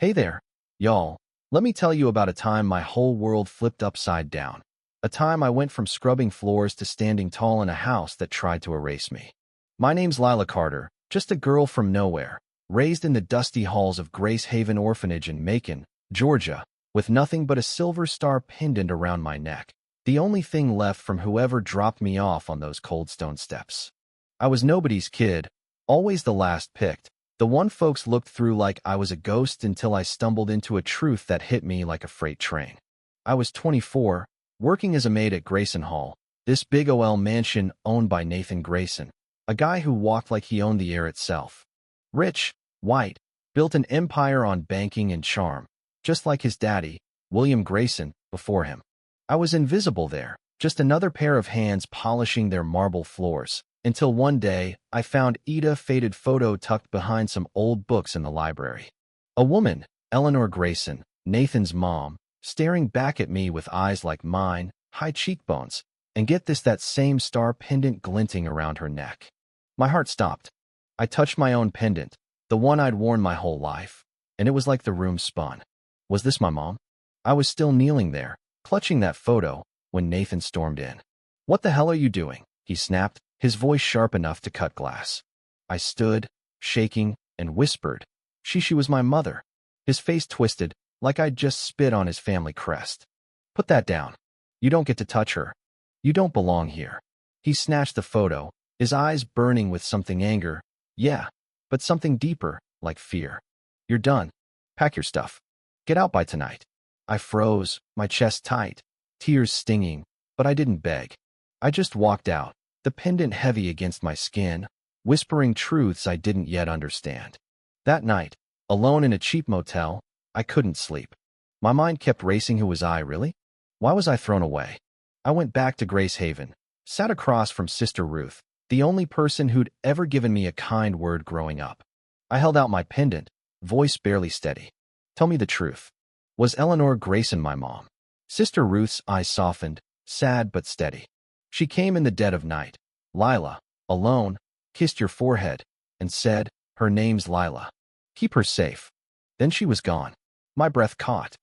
Hey there, y'all. Let me tell you about a time my whole world flipped upside down. A time I went from scrubbing floors to standing tall in a house that tried to erase me. My name's Lila Carter, just a girl from nowhere, raised in the dusty halls of Grace Haven Orphanage in Macon, Georgia, with nothing but a silver star pendant around my neck, the only thing left from whoever dropped me off on those cold stone steps. I was nobody's kid, always the last picked, the one folks looked through like I was a ghost until I stumbled into a truth that hit me like a freight train. I was 24, working as a maid at Grayson Hall, this big OL mansion owned by Nathan Grayson, a guy who walked like he owned the air itself. Rich, white, built an empire on banking and charm, just like his daddy, William Grayson, before him. I was invisible there, just another pair of hands polishing their marble floors, until one day I found Ida's faded photo tucked behind some old books in the library. A woman, Eleanor Grayson, Nathan's mom, staring back at me with eyes like mine, high cheekbones, and get this, that same star pendant glinting around her neck. My heart stopped. I touched my own pendant, the one I'd worn my whole life, and it was like the room spun. Was this my mom? I was still kneeling there, clutching that photo, when Nathan stormed in. "What the hell are you doing?" he snapped, his voice sharp enough to cut glass. I stood, shaking, and whispered, She was my mother." His face twisted, like I'd just spit on his family crest. "Put that down. You don't get to touch her. You don't belong here." He snatched the photo, his eyes burning with something anger, yeah, but something deeper, like fear. "You're done. Pack your stuff. Get out by tonight." I froze, my chest tight, tears stinging, but I didn't beg. I just walked out, the pendant heavy against my skin, whispering truths I didn't yet understand. That night, alone in a cheap motel, I couldn't sleep. My mind kept racing. Who was I, really? Why was I thrown away? I went back to Grace Haven, sat across from Sister Ruth, the only person who'd ever given me a kind word growing up. I held out my pendant, voice barely steady. "Tell me the truth. Was Eleanor Grayson my mom?" Sister Ruth's eyes softened, sad but steady. She came in the dead of night. "Lila, alone, kissed your forehead, and said, 'Her name's Lila. Keep her safe.' Then she was gone." My breath caught.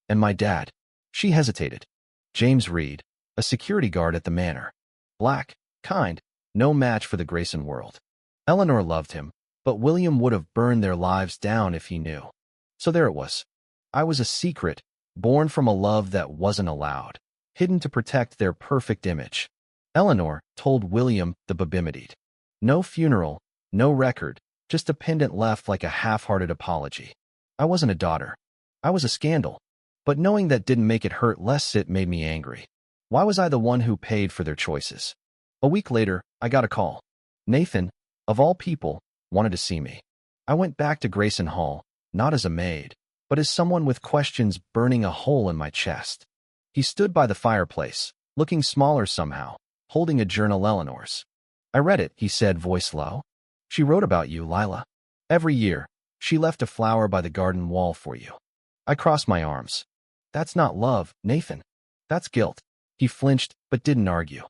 "And my dad?" She hesitated. "James Reed, a security guard at the manor. Black, kind, no match for the Grayson world. Eleanor loved him, but William would have burned their lives down if he knew." So there it was. I was a secret, born from a love that wasn't allowed, hidden to protect their perfect image. Eleanor told William the Babimidite. No funeral, no record, just a pendant left like a half-hearted apology. I wasn't a daughter. I was a scandal. But knowing that didn't make it hurt less, it made me angry. Why was I the one who paid for their choices? A week later, I got a call. Nathan, of all people, wanted to see me. I went back to Grayson Hall, not as a maid, but as someone with questions burning a hole in my chest. He stood by the fireplace, looking smaller somehow, holding a journal. "Eleanor's. I read it," he said, voice low. "She wrote about you, Lila. Every year, she left a flower by the garden wall for you." I crossed my arms. "That's not love, Nathan. That's guilt." He flinched, but didn't argue.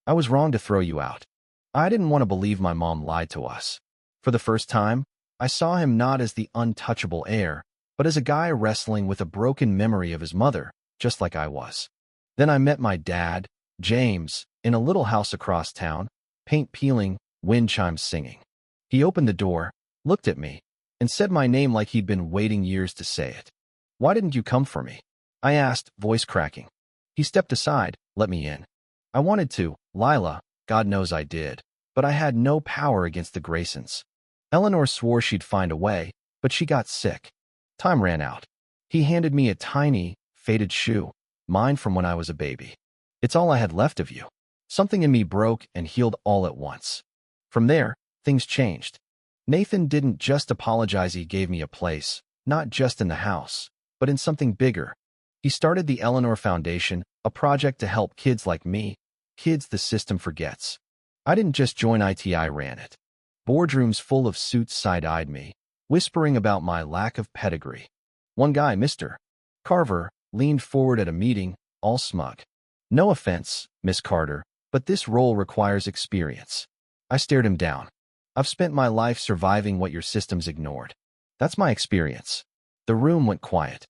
"I was wrong to throw you out. I didn't want to believe my mom lied to us." For the first time, I saw him not as the untouchable heir, but as a guy wrestling with a broken memory of his mother, just like I was. Then I met my dad, James, in a little house across town, paint peeling, wind chimes singing. He opened the door, looked at me, and said my name like he'd been waiting years to say it. "Why didn't you come for me?" I asked, voice cracking. He stepped aside, let me in. "I wanted to, Lila, God knows I did, but I had no power against the Graysons. Eleanor swore she'd find a way, but she got sick. Time ran out." He handed me a tiny, faded shoe, mine from when I was a baby. "It's all I had left of you." Something in me broke and healed all at once. From there, things changed. Nathan didn't just apologize, he gave me a place, not just in the house, but in something bigger. He started the Eleanor Foundation, a project to help kids like me, kids the system forgets. I didn't just join it, I ran it. Boardrooms full of suits side-eyed me, whispering about my lack of pedigree. One guy, Mr. Carver, leaned forward at a meeting, all smug. "No offense, Miss Carter, but this role requires experience." I stared him down. "I've spent my life surviving what your systems ignored. That's my experience." The room went quiet.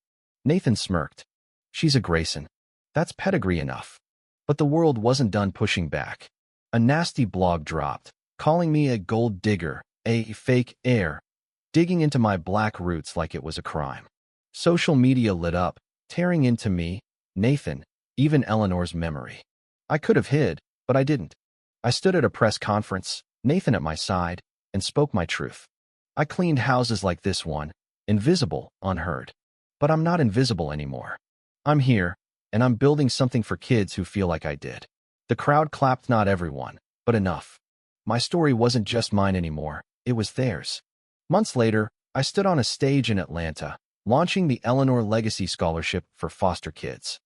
Nathan smirked. She's a Grayson. That's pedigree enough. But the world wasn't done pushing back. A nasty blog dropped, calling me a gold digger, a fake heir, digging into my black roots like it was a crime. Social media lit up, tearing into me, Nathan, even Eleanor's memory. I could have hid, but I didn't. I stood at a press conference, Nathan at my side, and spoke my truth. I cleaned houses like this one, invisible, unheard. But I'm not invisible anymore. I'm here, and I'm building something for kids who feel like I did. The crowd clapped, not everyone, but enough. My story wasn't just mine anymore, it was theirs. Months later, I stood on a stage in Atlanta, launching the Eleanor Legacy Scholarship for foster kids.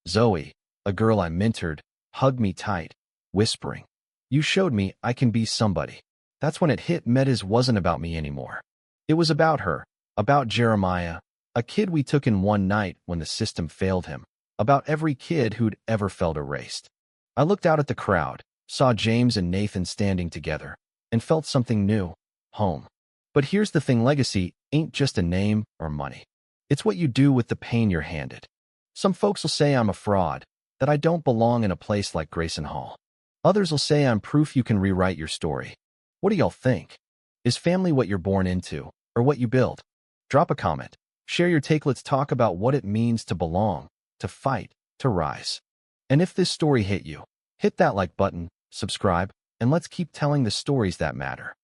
Zoe, a girl I mentored, hugged me tight, whispering, "You showed me I can be somebody." That's when it hit. Meadows wasn't about me anymore. It was about her, about Jeremiah, a kid we took in one night when the system failed him, about every kid who'd ever felt erased. I looked out at the crowd, saw James and Nathan standing together, and felt something new, home. But here's the thing, legacy ain't just a name or money. It's what you do with the pain you're handed. Some folks will say I'm a fraud, that I don't belong in a place like Grayson Hall. Others will say I'm proof you can rewrite your story. What do y'all think? Is family what you're born into, or what you build? Drop a comment. Share your take. Let's talk about what it means to belong, to fight, to rise. And if this story hit you, hit that like button, subscribe, and let's keep telling the stories that matter.